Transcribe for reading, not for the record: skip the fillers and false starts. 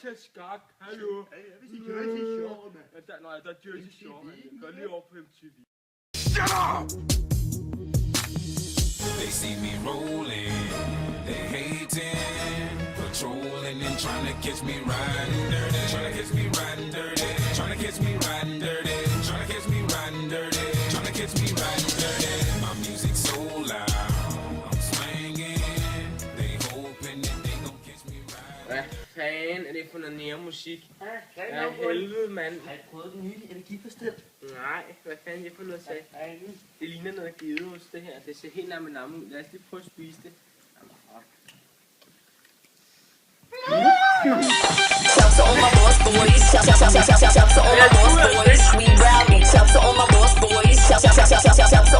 til skak, hallo. Ja, hvis I Jersey Shore, mand. Nej, der er Jersey Shore, mand. Gå lige over på MTV. Shut up! They see me rolling, they hating, patrolling and trying to catch me riding dirty, trying to catch me riding dirty, trying to catch me riding dirty, trying to catch me riding dirty, trying to catch me riding dirty. My music so loud, I'm swinging, they hoping that they gon' catch me riding. Hvad fanden er det for noget nærmusik? Ja, Helvede, mand. Har I prøvet den nye energipastil? Nej, hvad fanden er det for noget sag? Det ligner noget gedeost, det her. Det ser helt nærmest namme ud. Lad os lige prøve at spise det. Shout to all my boss boys. Shout to all my boss boys. We rowdy. Shout to all my boss boys. Shout